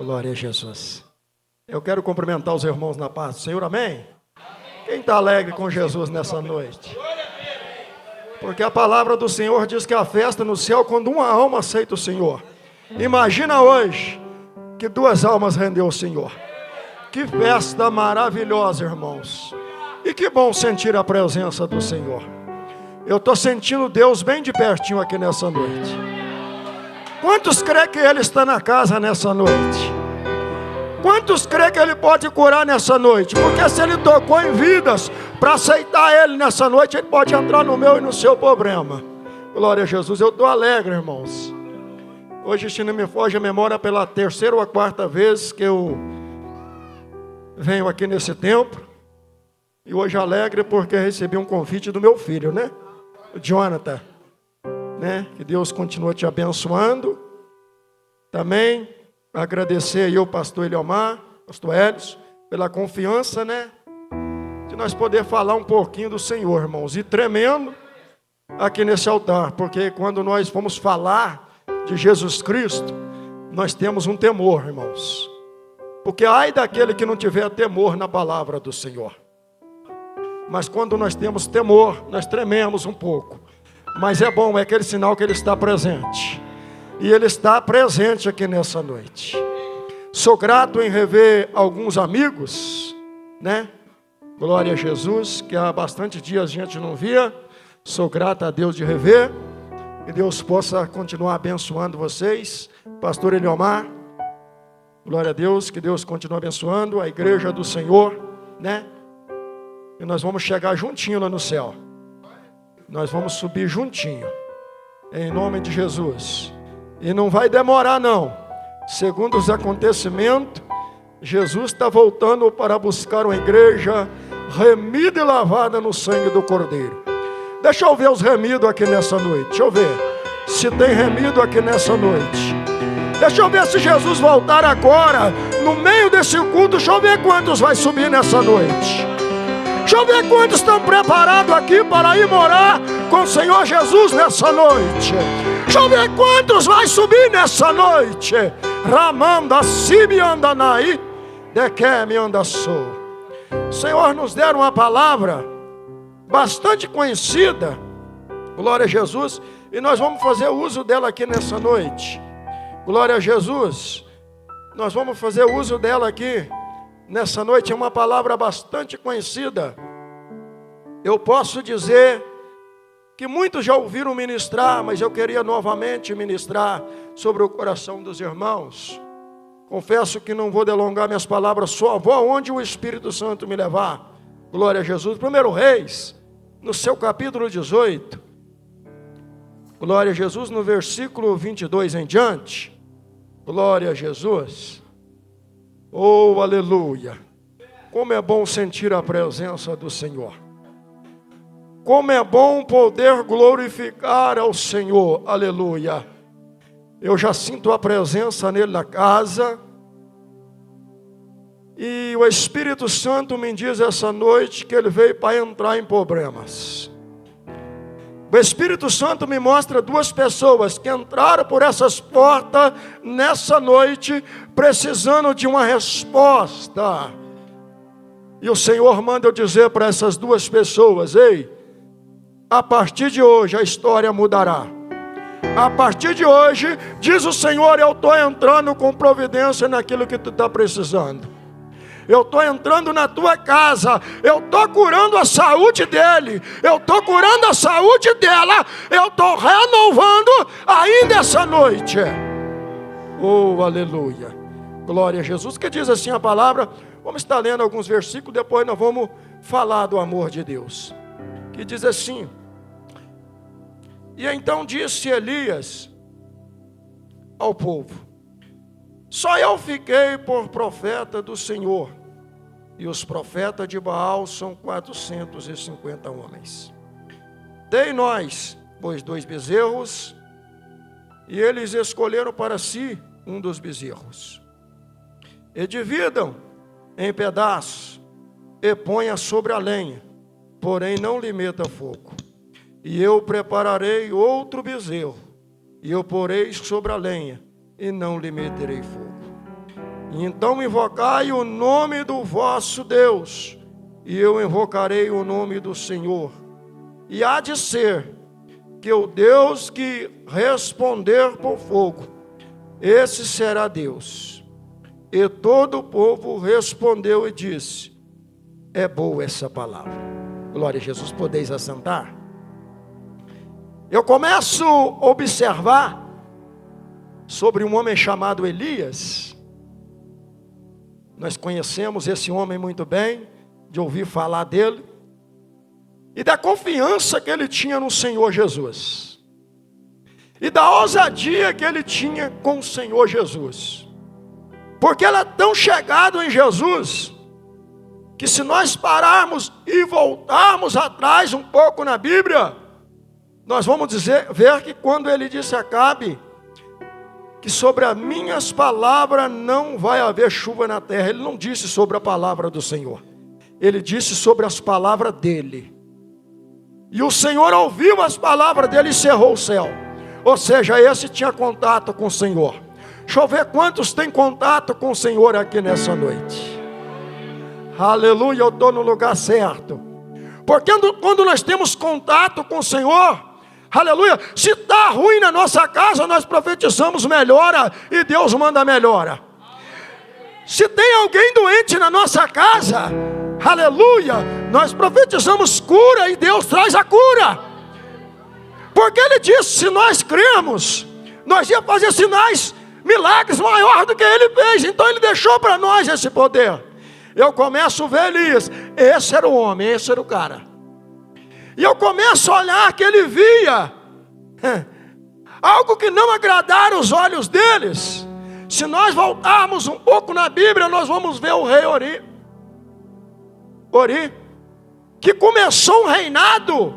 Glória a Jesus. Eu quero cumprimentar os irmãos na paz do Senhor, amém? Quem está alegre com Jesus nessa noite? Porque a palavra do Senhor diz que a festa no céu quando uma alma aceita o Senhor. Imagina hoje que 2 almas rendeu o Senhor. Que festa maravilhosa, irmãos. E que bom sentir a presença do Senhor. Eu estou sentindo Deus bem de pertinho aqui nessa noite. Quantos creem que Ele está na casa nessa noite? Quantos creem que Ele pode curar nessa noite? Porque se Ele tocou em vidas, para aceitar Ele nessa noite, Ele pode entrar no meu e no seu problema. Glória a Jesus. Eu estou alegre, irmãos. Hoje, se não me foge a memória, pela 3ª ou 4ª vez que eu venho aqui nesse templo. E hoje alegre porque recebi um convite do meu filho, né? O Jonathan. Né? Que Deus continue te abençoando. Também agradecer aí ao pastor Eliomar, pastor Hélio, pela confiança, né? De nós poder falar um pouquinho do Senhor, irmãos. E tremendo aqui nesse altar. Porque quando nós vamos falar de Jesus Cristo, nós temos um temor, irmãos. Porque ai daquele que não tiver temor na palavra do Senhor. Mas quando nós temos temor, nós trememos um pouco. Mas é bom, é aquele sinal que Ele está presente. E Ele está presente aqui nessa noite. Sou grato em rever alguns amigos, né? Glória a Jesus, que há bastante dias a gente não via. Sou grato a Deus de rever. Que Deus possa continuar abençoando vocês. Pastor Eliomar, glória a Deus, que Deus continue abençoando a igreja do Senhor, né? E nós vamos chegar juntinho lá no céu. Nós vamos subir juntinho, em nome de Jesus. E não vai demorar não. Segundo os acontecimentos, Jesus está voltando para buscar uma igreja remida e lavada no sangue do Cordeiro. Deixa eu ver os remidos aqui nessa noite. Deixa eu ver se tem remido aqui nessa noite. Deixa eu ver se Jesus voltar agora, no meio desse culto. Deixa eu ver quantos vai subir nessa noite. Deixa eu ver quantos estão preparados aqui para ir morar com o Senhor Jesus nessa noite. Deixa eu ver quantos vai subir nessa noite. Ramanda Sibiandanai de que me andaçou. O Senhor nos deu uma palavra bastante conhecida, glória a Jesus, e nós vamos fazer uso dela aqui nessa noite. Glória a Jesus. Nós vamos fazer uso dela aqui nessa noite. É uma palavra bastante conhecida. Eu posso dizer que muitos já ouviram ministrar, mas eu queria novamente ministrar sobre o coração dos irmãos. Confesso que não vou delongar minhas palavras, só vou aonde o Espírito Santo me levar. Glória a Jesus. 1 Reis, no seu capítulo 18. Glória a Jesus, no versículo 22 em diante. Glória a Jesus. Oh, aleluia. Como é bom sentir a presença do Senhor. Como é bom poder glorificar ao Senhor. Aleluia. Eu já sinto a presença nele na casa. E o Espírito Santo me diz essa noite que ele veio para entrar em problemas. O Espírito Santo me mostra 2 pessoas que entraram por essas portas nessa noite, precisando de uma resposta. E o Senhor manda eu dizer para essas 2 pessoas: ei, a partir de hoje a história mudará. A partir de hoje, diz o Senhor, eu estou entrando com providência naquilo que tu está precisando. Eu estou entrando na tua casa, eu estou curando a saúde dele, eu estou curando a saúde dela, eu estou renovando ainda essa noite. Oh, aleluia. Glória a Jesus. Que diz assim a palavra. Vamos estar lendo alguns versículos, depois nós vamos falar do amor de Deus. Que diz assim: e então disse Elias ao povo: só eu fiquei por profeta do Senhor, e os profetas de Baal são 450 homens. Dei nós, pois, 2 bezerros, e eles escolheram para si um dos bezerros. E dividam em pedaços, e ponha sobre a lenha, porém não lhe meta fogo. E eu prepararei outro bezerro, e eu porei sobre a lenha, e não lhe meterei fogo. Então invocai o nome do vosso Deus, e eu invocarei o nome do Senhor. E há de ser que o Deus que responder por fogo, esse será Deus. E todo o povo respondeu e disse: é boa essa palavra. Glória a Jesus. Podeis assentar? Eu começo a observar sobre um homem chamado Elias. Nós conhecemos esse homem muito bem, de ouvir falar dele, e da confiança que ele tinha no Senhor Jesus, e da ousadia que ele tinha com o Senhor Jesus, porque ele é tão chegado em Jesus, que se nós pararmos e voltarmos atrás um pouco na Bíblia, nós vamos ver que quando ele disse a Acabe, que sobre as minhas palavras não vai haver chuva na terra, ele não disse sobre a palavra do Senhor, ele disse sobre as palavras dele. E o Senhor ouviu as palavras dele e cerrou o céu. Ou seja, esse tinha contato com o Senhor. Deixa eu ver quantos têm contato com o Senhor aqui nessa noite. Aleluia, eu estou no lugar certo. Porque quando nós temos contato com o Senhor, aleluia, se está ruim na nossa casa, nós profetizamos melhora e Deus manda melhora. Se tem alguém doente na nossa casa, aleluia, nós profetizamos cura e Deus traz a cura. Porque Ele disse, se nós cremos, nós ia fazer sinais, milagres maiores do que Ele fez. Então Ele deixou para nós esse poder. Eu começo a ver Elias, esse era o homem, esse era o cara. E eu começo a olhar que ele via algo que não agradaram os olhos deles. Se nós voltarmos um pouco na Bíblia, nós vamos ver o rei Ori, que começou um reinado,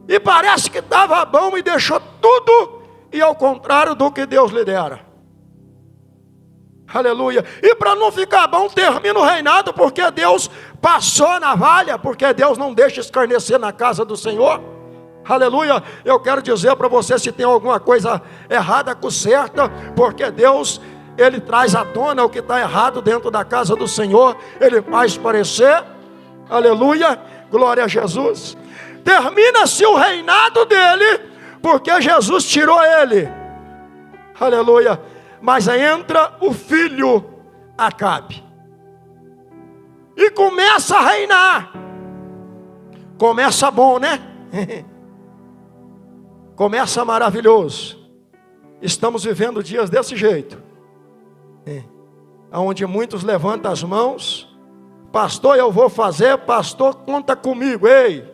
e parece que estava bom e deixou tudo, e ao contrário do que Deus lhe dera. Aleluia. E para não ficar bom, termina o reinado, porque Deus passou a navalha, porque Deus não deixa escarnecer na casa do Senhor. Aleluia. Eu quero dizer para você, se tem alguma coisa errada, conserta, porque Deus, Ele traz à tona o que está errado dentro da casa do Senhor, Ele faz parecer. Aleluia, glória a Jesus. Termina-se o reinado dele, porque Jesus tirou ele. Aleluia. Mas aí entra o filho Acabe, e começa a reinar. Começa bom, né? Começa maravilhoso. Estamos vivendo dias desse jeito, onde muitos levantam as mãos. Pastor, eu vou fazer. Pastor, conta comigo. Ei,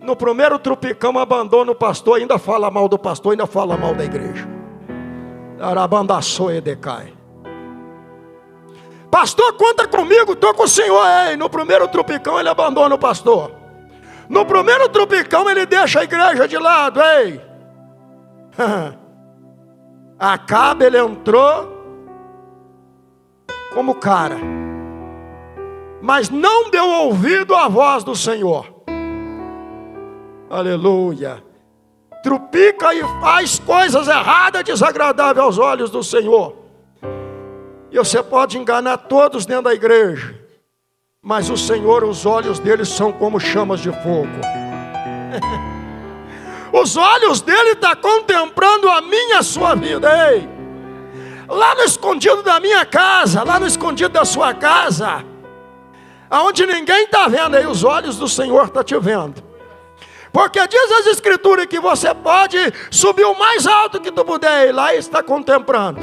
no primeiro tropicão abandona o pastor, ainda fala mal do pastor, ainda fala mal da igreja. Arabandaçou e decai. Pastor, conta comigo, estou com o Senhor. Ei, no primeiro tropicão ele abandona o pastor. No primeiro tropicão ele deixa a igreja de lado. Ei, Acabe, ele entrou como cara, mas não deu ouvido à voz do Senhor. Aleluia. Trupica e faz coisas erradas, desagradáveis aos olhos do Senhor. E você pode enganar todos dentro da igreja, mas o Senhor, os olhos dele são como chamas de fogo. Os olhos dele estão contemplando a minha, a sua vida. Ei, lá no escondido da minha casa, lá no escondido da sua casa, aonde ninguém está vendo, aí os olhos do Senhor estão te vendo. Porque diz as escrituras que você pode subir o mais alto que tu puder, e lá está contemplando.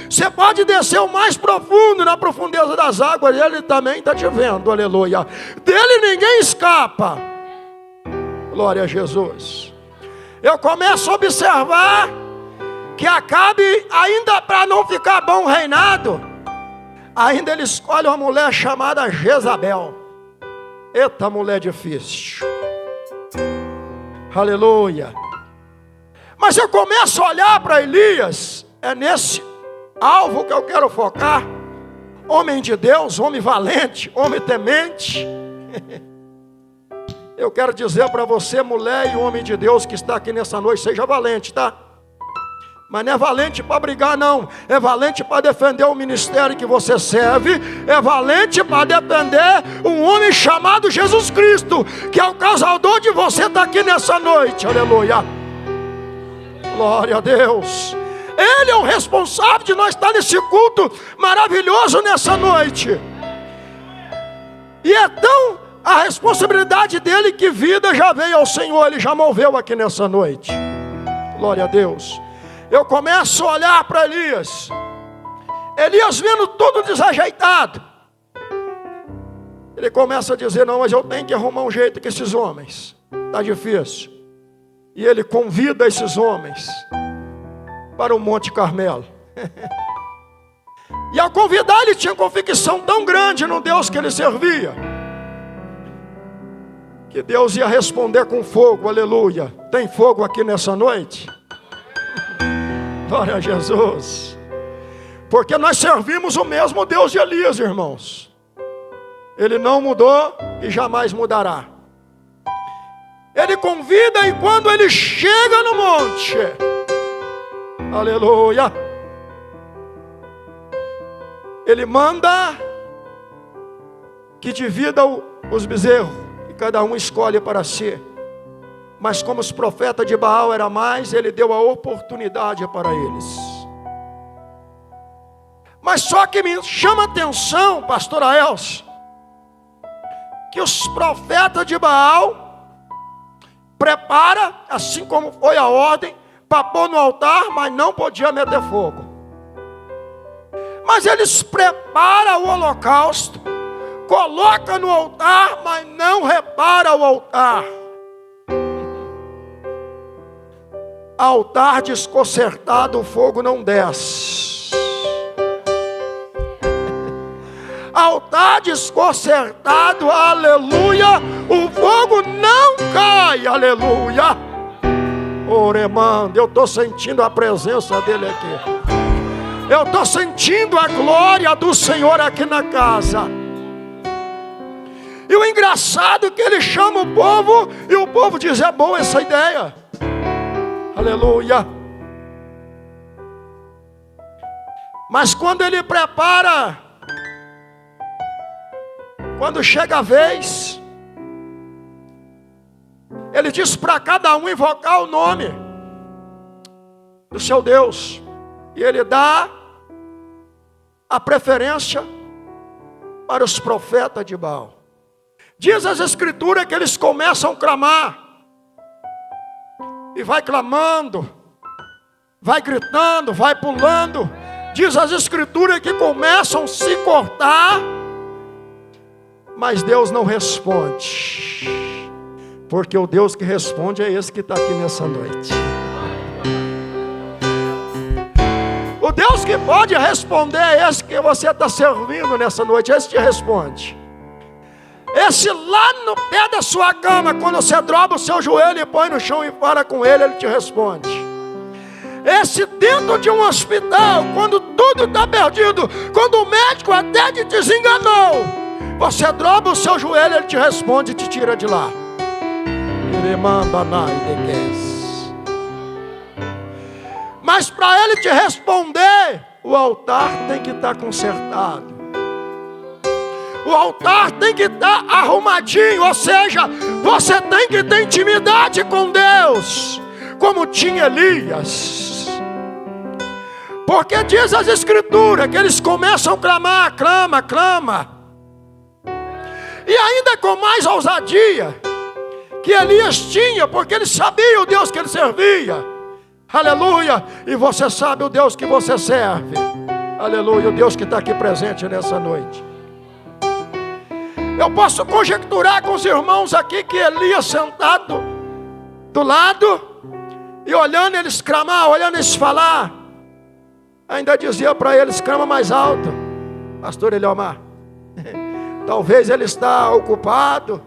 Você pode descer o mais profundo, na profundeza das águas, e ele também está te vendo, aleluia. Dele ninguém escapa. Glória a Jesus. Eu começo a observar que Acabe, ainda para não ficar bom o reinado, ainda ele escolhe uma mulher chamada Jezabel. Eita, mulher difícil. Aleluia. Mas eu começo a olhar para Elias, é nesse alvo que eu quero focar. Homem de Deus, homem valente, homem temente. Eu quero dizer para você, mulher e homem de Deus que está aqui nessa noite, seja valente, tá? Mas não é valente para brigar, não. É valente para defender o ministério que você serve. É valente para defender um homem chamado Jesus Cristo, que é o causador de você estar aqui nessa noite. Aleluia. Glória a Deus. Ele é o responsável de nós estar nesse culto maravilhoso nessa noite. E é tão a responsabilidade dele que vida já veio ao Senhor. Ele já moveu aqui nessa noite. Glória a Deus. Eu começo a olhar para Elias. Elias vendo tudo desajeitado. Ele começa a dizer, não, mas eu tenho que arrumar um jeito com esses homens. Está difícil. E ele convida esses homens para o Monte Carmelo. E ao convidar, ele tinha convicção tão grande no Deus que ele servia, que Deus ia responder com fogo. Aleluia. Tem fogo aqui nessa noite? Glória a Jesus. Porque nós servimos o mesmo Deus de Elias, irmãos. Ele não mudou e jamais mudará. Ele convida, e quando ele chega no monte, aleluia, ele manda que divida os bezerros, e cada um escolhe para si. Mas como os profetas de Baal eram mais, ele deu a oportunidade para eles. Mas só que me chama a atenção, pastora Elsa, que os profetas de Baal prepara, assim como foi a ordem, para pôr no altar, mas não podia meter fogo. Mas eles preparam o holocausto, coloca no altar, mas não repara o altar. Altar desconcertado, o fogo não desce. Altar desconcertado, aleluia, o fogo não cai, aleluia. Oremando, eu estou sentindo a presença dele aqui. Eu estou sentindo a glória do Senhor aqui na casa. E o engraçado é que ele chama o povo, e o povo diz, é boa essa ideia. Aleluia. Mas quando ele prepara, quando chega a vez, ele diz para cada um invocar o nome do seu Deus. E ele dá a preferência para os profetas de Baal. Diz as escrituras que eles começam a clamar. E vai clamando, vai gritando, vai pulando. Diz as escrituras que começam a se cortar. Mas Deus não responde. Porque o Deus que responde é esse que está aqui nessa noite. O Deus que pode responder é esse que você está servindo nessa noite. Esse te responde. Esse lá no pé da sua cama, quando você dobra o seu joelho e põe no chão e para com ele, ele te responde. Esse dentro de um hospital, quando tudo está perdido, quando o médico até te desenganou, você dobra o seu joelho, ele te responde e te tira de lá. Mas para ele te responder, o altar tem que estar consertado. O altar tem que estar arrumadinho, ou seja, você tem que ter intimidade com Deus, como tinha Elias. Porque diz as escrituras que eles começam a clamar, clama. E ainda com mais ousadia que Elias tinha, porque ele sabia o Deus que ele servia. Aleluia. E você sabe o Deus que você serve. Aleluia. O Deus que está aqui presente nessa noite. Eu posso conjecturar com os irmãos aqui que Elias sentado do lado e olhando eles clamar, olhando eles falar, ainda dizia para eles, clama mais alto, pastor Eliomar. Talvez ele está ocupado,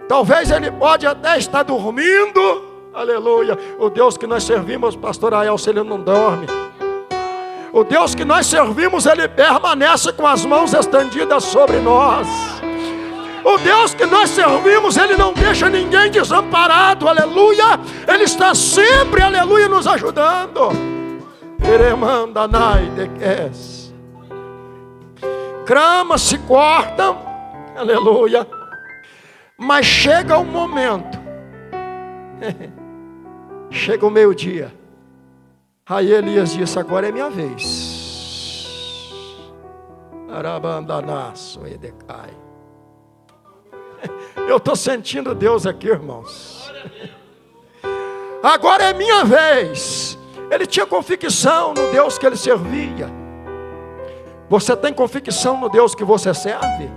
talvez ele pode até estar dormindo. Aleluia. O Deus que nós servimos, pastor Aelcio, ele não dorme. O Deus que nós servimos, ele permanece com as mãos estendidas sobre nós. O Deus que nós servimos, Ele não deixa ninguém desamparado, aleluia. Ele está sempre, aleluia, nos ajudando. Gramas se cortam, aleluia. Mas chega o momento, chega o meio-dia. Aí Elias disse: agora é minha vez. Eu estou sentindo Deus aqui, irmãos. Agora é minha vez. Ele tinha convicção no Deus que ele servia. Você tem convicção no Deus que você serve?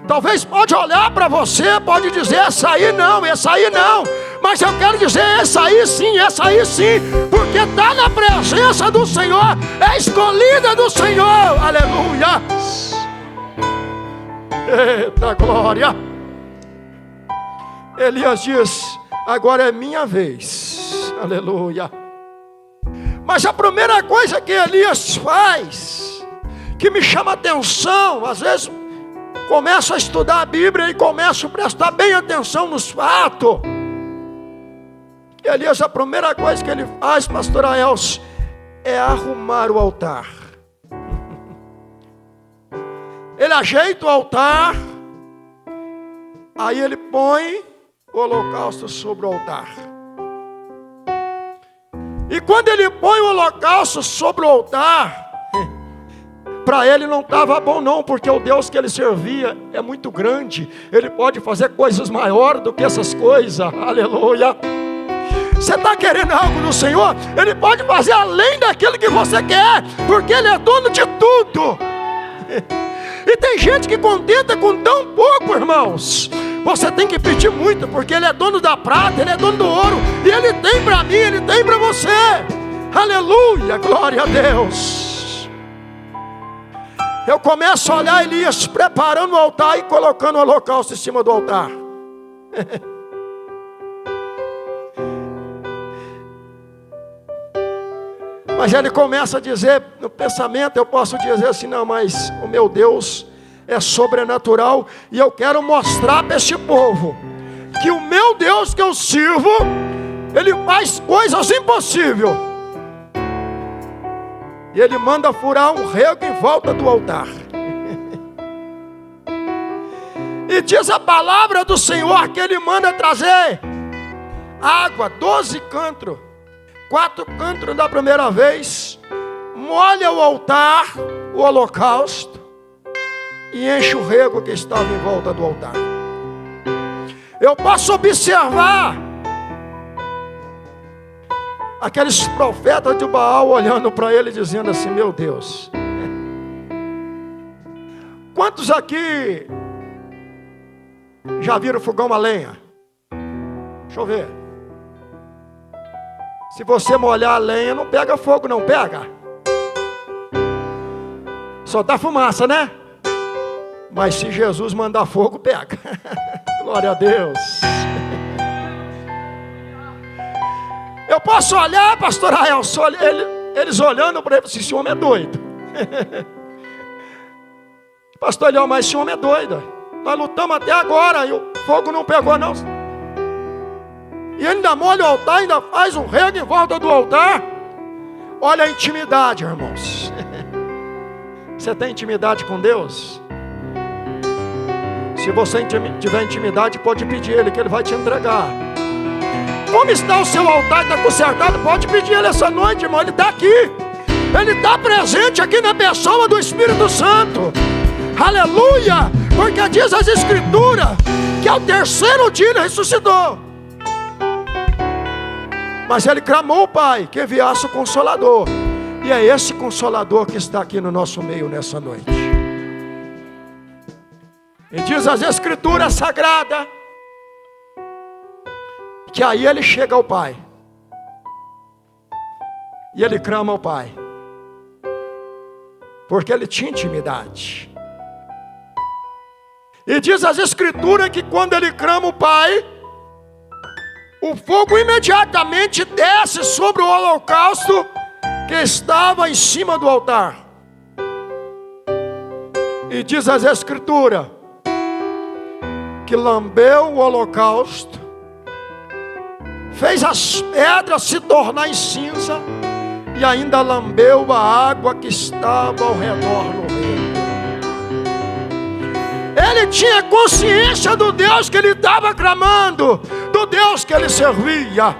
Talvez pode olhar para você, pode dizer: essa aí não, essa aí não. Mas eu quero dizer: essa aí sim, porque está na presença do Senhor, é escolhida do Senhor, aleluia. Eita glória. Elias diz: agora é minha vez, aleluia. Mas a primeira coisa que Elias faz, que me chama a atenção, às vezes começo a estudar a Bíblia e começo a prestar bem atenção nos fatos. Elias, a primeira coisa que ele faz, pastor Aelcio, é arrumar o altar. Ele ajeita o altar, aí ele põe o holocausto sobre o altar. E quando ele põe o holocausto sobre o altar, para ele não estava bom não, porque o Deus que ele servia é muito grande. Ele pode fazer coisas maiores do que essas coisas, aleluia. Você está querendo algo do Senhor? Ele pode fazer além daquilo que você quer, porque Ele é dono de tudo. E tem gente que contenta com tão pouco, irmãos. Você tem que pedir muito, porque Ele é dono da prata, Ele é dono do ouro, e Ele tem para mim, Ele tem para você. Aleluia, glória a Deus. Eu começo a olhar Elias preparando o altar e colocando o holocausto em cima do altar. Mas ele começa a dizer, no pensamento eu posso dizer assim: não, mas o meu Deus é sobrenatural, e eu quero mostrar para esse povo que o meu Deus que eu sirvo, Ele faz coisas impossíveis. E Ele manda furar um rego em volta do altar. E diz a palavra do Senhor que Ele manda trazer água, 12 cântaro. 4 cântaro da primeira vez, molha o altar, o holocausto, e enche o rego que estava em volta do altar. Eu posso observar aqueles profetas de Baal olhando para ele, dizendo assim: meu Deus, quantos aqui já viram fogão a lenha? Deixa eu ver. Se você molhar a lenha, não pega fogo, não pega. Só dá fumaça, né? Mas se Jesus mandar fogo, pega. Glória a Deus. Eu posso olhar, pastor Aelcio, eles olhando para ele, assim: esse homem é doido. Pastor Eliel, mas esse homem é doido. Nós lutamos até agora e o fogo não pegou, não. E ainda molha o altar, ainda faz um rego em volta do altar. Olha a intimidade, irmãos. Você tem intimidade com Deus? Se você tiver intimidade, pode pedir Ele, que Ele vai te entregar. Como está o seu altar? Está consertado? Pode pedir Ele essa noite, irmão. Ele está aqui. Ele está presente aqui na pessoa do Espírito Santo. Aleluia! Porque diz as Escrituras que ao terceiro dia Ele ressuscitou. Mas ele clamou ao Pai que enviasse o Consolador. E é esse Consolador que está aqui no nosso meio nessa noite. E diz as Escrituras Sagradas que aí ele chega ao Pai. E ele clama ao Pai. Porque ele tinha intimidade. E diz as Escrituras que quando ele clama o Pai, o fogo imediatamente desce sobre o holocausto que estava em cima do altar. E diz as Escrituras que lambeu o holocausto, fez as pedras se tornar em cinza e ainda lambeu a água que estava ao redor no rio. Ele tinha consciência do Deus que ele estava clamando, do Deus que ele servia.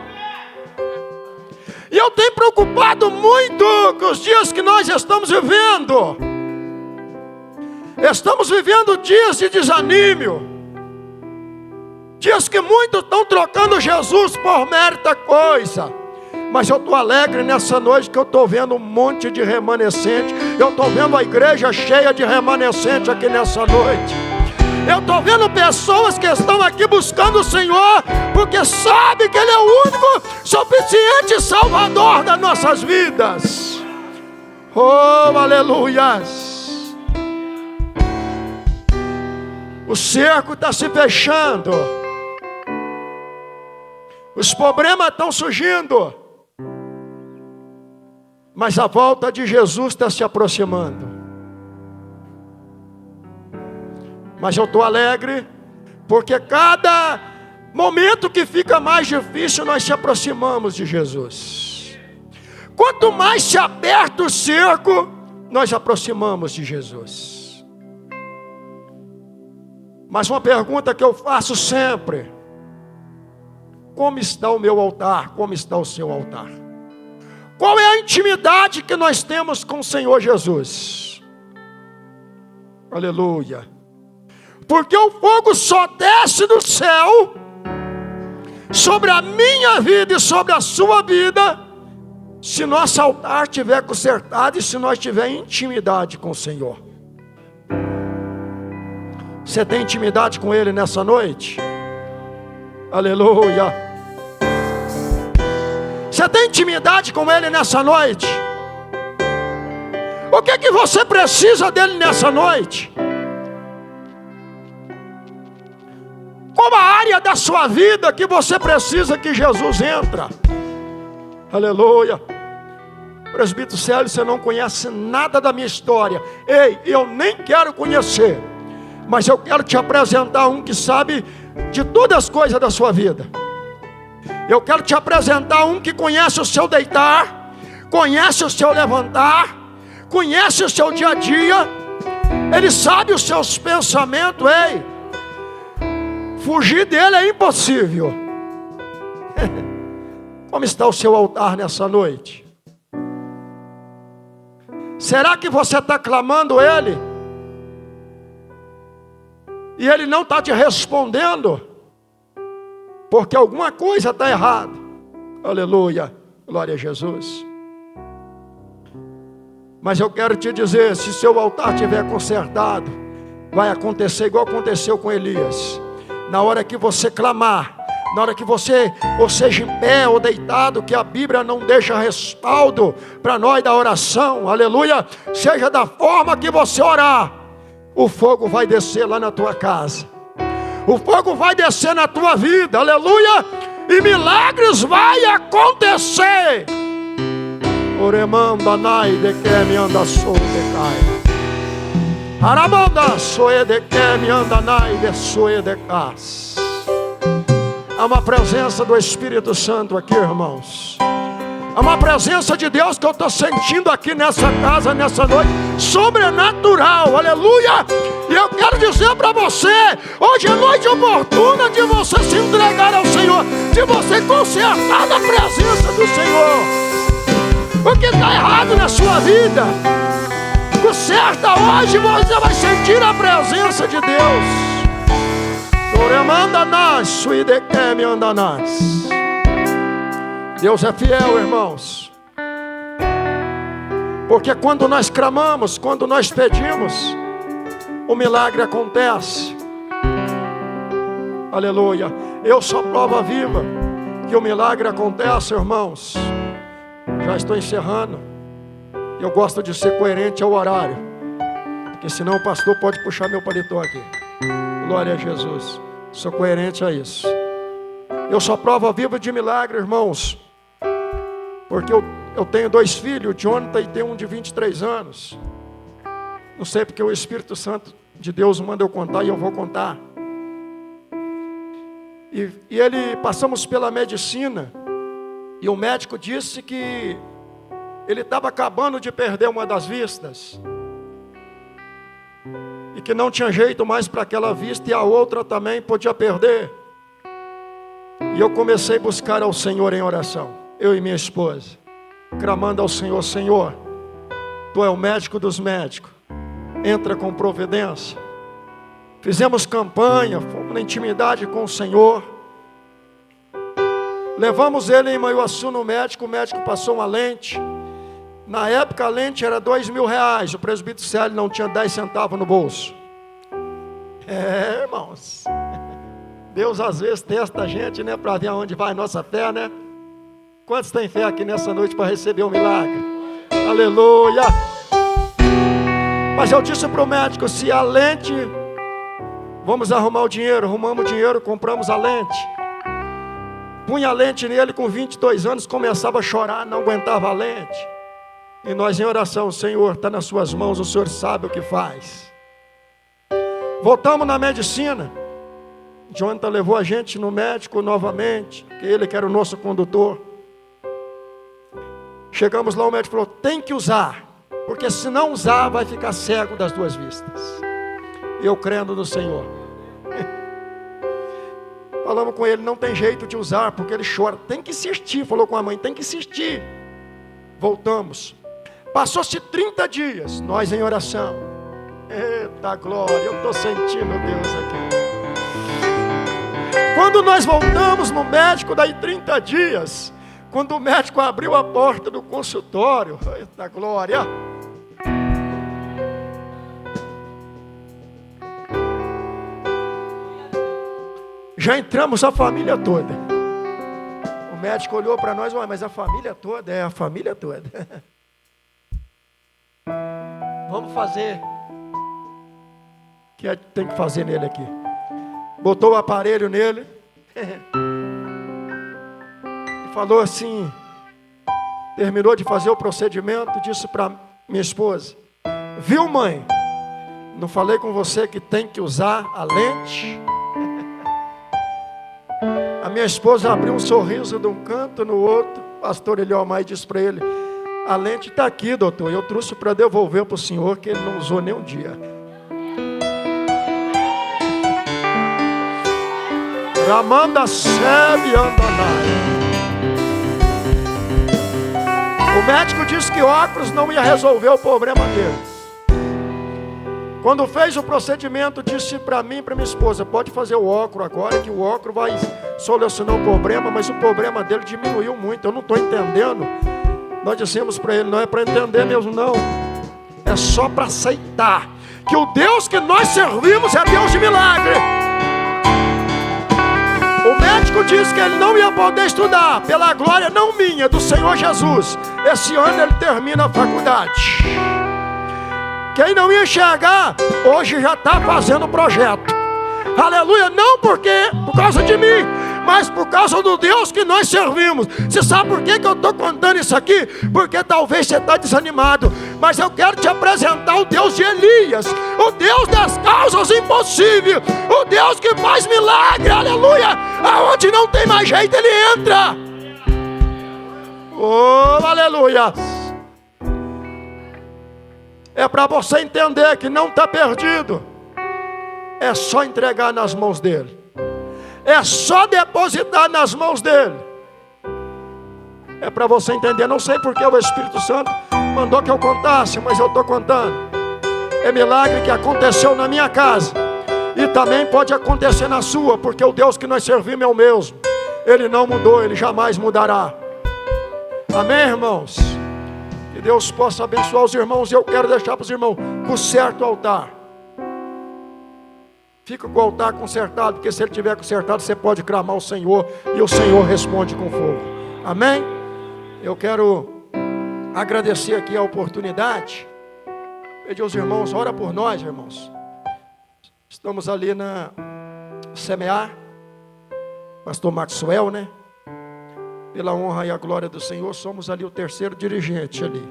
E eu tenho preocupado muito com os dias que nós estamos vivendo. Estamos vivendo dias de desânimo, dias que muitos estão trocando Jesus por merda coisa. Mas eu estou alegre nessa noite que eu estou vendo um monte de remanescente. Eu estou vendo a igreja cheia de remanescente aqui nessa noite. Eu estou vendo pessoas que estão aqui buscando o Senhor, porque sabe que Ele é o único suficiente Salvador das nossas vidas. Oh, aleluias! O cerco está se fechando. Os problemas estão surgindo. Mas a volta de Jesus está se aproximando. Mas eu estou alegre, porque cada momento que fica mais difícil, nós se aproximamos de Jesus. Quanto mais se aperta o cerco, nós aproximamos de Jesus. Mas uma pergunta que eu faço sempre: como está o meu altar? Como está o seu altar? Qual é a intimidade que nós temos com o Senhor Jesus? Aleluia. Porque o fogo só desce do céu sobre a minha vida e sobre a sua vida se nosso altar estiver consertado e se nós tivermos intimidade com o Senhor. Você tem intimidade com Ele nessa noite? Aleluia. Você tem intimidade com Ele nessa noite? O que é que você precisa dEle nessa noite? Qual a área da sua vida que você precisa que Jesus entra? Aleluia. Presbítero Célio, você não conhece nada da minha história. Ei, eu nem quero conhecer, mas eu quero te apresentar um que sabe de todas as coisas da sua vida. Eu quero te apresentar um que conhece o seu deitar, conhece o seu levantar, conhece o seu dia a dia. Ele sabe os seus pensamentos. Ei, fugir dele é impossível. Como está o seu altar nessa noite? Será que você está clamando Ele e Ele não está te respondendo? Porque alguma coisa está errada. Aleluia, glória a Jesus. Mas eu quero te dizer, se seu altar estiver consertado, vai acontecer igual aconteceu com Elias. Na hora que você clamar, na hora que você, ou seja em pé ou deitado, que a Bíblia não deixa respaldo para nós da oração, aleluia, seja da forma que você orar, o fogo vai descer lá na tua casa, o fogo vai descer na tua vida, aleluia, e milagres vai acontecer. Oremanda nai de que me anda sou de cai, aramanda soe de que me anda nai de soe de cas. Há uma presença do Espírito Santo aqui, irmãos. Há uma presença de Deus que eu estou sentindo aqui nessa casa, nessa noite, sobrenatural, aleluia. E eu quero dizer para você, hoje é noite oportuna de você se entregar ao Senhor, de você consertar na presença do Senhor. O que está errado na sua vida, conserta hoje, você vai sentir a presença de Deus. Deus é fiel, irmãos. Porque quando nós clamamos, quando nós pedimos, o milagre acontece. Aleluia. Eu sou prova viva que o milagre acontece, irmãos. Já estou encerrando. Eu gosto de ser coerente ao horário, porque senão o pastor pode puxar meu paletó aqui. Glória a Jesus. Sou coerente a isso. Eu sou prova viva de milagre, irmãos. Porque eu tenho 2 filhos, o Jonathan, e tem um de 23 anos. Não sei porque o Espírito Santo de Deus manda eu contar e eu vou contar. E ele, passamos pela medicina, e o médico disse que ele estava acabando de perder uma das vistas, e que não tinha jeito mais para aquela vista, e a outra também podia perder. E eu comecei a buscar ao Senhor em oração, eu e minha esposa, clamando ao Senhor: Senhor, Tu é o médico dos médicos, entra com providência. Fizemos campanha, fomos na intimidade com o Senhor. Levamos ele em Manhuaçu no médico, o médico passou uma lente. Na época a lente era R$2.000, o presbítero Célio não tinha 10 centavos no bolso. Irmãos, Deus às vezes testa a gente, né, para ver aonde vai a nossa fé, né? Quantos têm fé aqui nessa noite para receber um milagre? Aleluia! Mas eu disse para o médico: se a lente, vamos arrumar o dinheiro. Arrumamos o dinheiro, compramos a lente. Punha a lente nele, com 22 anos, começava a chorar, não aguentava a lente. E nós em oração: Senhor, está nas suas mãos, o Senhor sabe o que faz. Voltamos na medicina. Jonathan levou a gente no médico novamente, que ele que era o nosso condutor. Chegamos lá, o médico falou: tem que usar, porque se não usar vai ficar cego das duas vistas. Eu crendo no Senhor. Falamos com ele: não tem jeito de usar, porque ele chora. Tem que insistir, falou com a mãe, tem que insistir. Voltamos. Passou-se 30 dias, nós em oração. Eita glória, eu estou sentindo Deus aqui. Quando nós voltamos no médico, daí 30 dias, quando o médico abriu a porta do consultório, eita glória, já entramos a família toda. O médico olhou para nós: mas a família toda? É, a família toda. Vamos fazer o que tem que fazer nele aqui. Botou o aparelho nele e falou assim, terminou de fazer o procedimento, disse para minha esposa: viu, mãe, não falei com você que tem que usar a lente? A minha esposa abriu um sorriso de um canto no outro. O pastor Eliomar disse para ele: a lente está aqui, doutor, eu trouxe para devolver para o senhor, que ele não usou nem um dia. Ramanda Sebe Andanai. O médico disse que óculos não ia resolver o problema dele. Quando fez o procedimento, disse para mim e para minha esposa: pode fazer o óculos agora, que o óculos vai solucionar o problema. Mas o problema dele diminuiu muito, eu não estou entendendo. Nós dissemos para ele: não é para entender mesmo não, é só para aceitar que o Deus que nós servimos é Deus de milagre. O médico disse que ele não ia poder estudar, pela glória não minha, do Senhor Jesus. Esse ano ele termina a faculdade. Quem não ia enxergar, hoje já está fazendo o projeto. Aleluia, não por causa de mim, mas por causa do Deus que nós servimos. Você sabe por que eu estou contando isso aqui? Porque talvez você está desanimado, mas eu quero te apresentar o Deus de Elias, o Deus das causas impossíveis, o Deus que faz milagre, aleluia. Aonde não tem mais jeito, Ele entra. Oh, aleluia. É para você entender que não está perdido. É só entregar nas mãos dele. É só depositar nas mãos dele. É para você entender. Não sei porque o Espírito Santo mandou que eu contasse, mas eu estou contando. É milagre que aconteceu na minha casa, e também pode acontecer na sua, porque o Deus que nós servimos é o mesmo. Ele não mudou, Ele jamais mudará. Amém, irmãos? Que Deus possa abençoar os irmãos. E eu quero deixar para os irmãos conserta o altar. Fica com o altar consertado, porque se ele tiver consertado, você pode clamar ao Senhor, e o Senhor responde com fogo. Amém? Eu quero agradecer aqui a oportunidade. Pedir aos irmãos, ora por nós, irmãos. Estamos ali na Semear, pastor Maxwell, né? Pela honra e a glória do Senhor, somos ali o terceiro dirigente ali.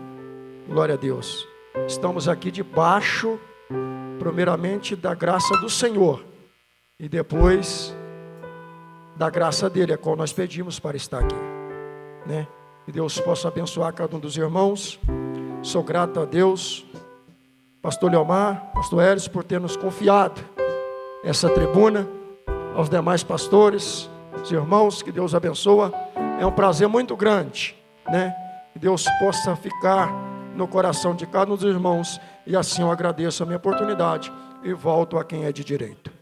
Glória a Deus. estamos aqui debaixo, primeiramente, da graça do Senhor e depois da graça dele, a qual nós pedimos para estar aqui, né? Que Deus possa abençoar cada um dos irmãos. Sou grato a Deus, pastor Leomar, pastor Hélio, por ter nos confiado essa tribuna, aos demais pastores, os irmãos, que Deus abençoa. É um prazer muito grande, né? Que Deus possa ficar no coração de cada um dos irmãos, e assim eu agradeço a minha oportunidade e volto a quem é de direito.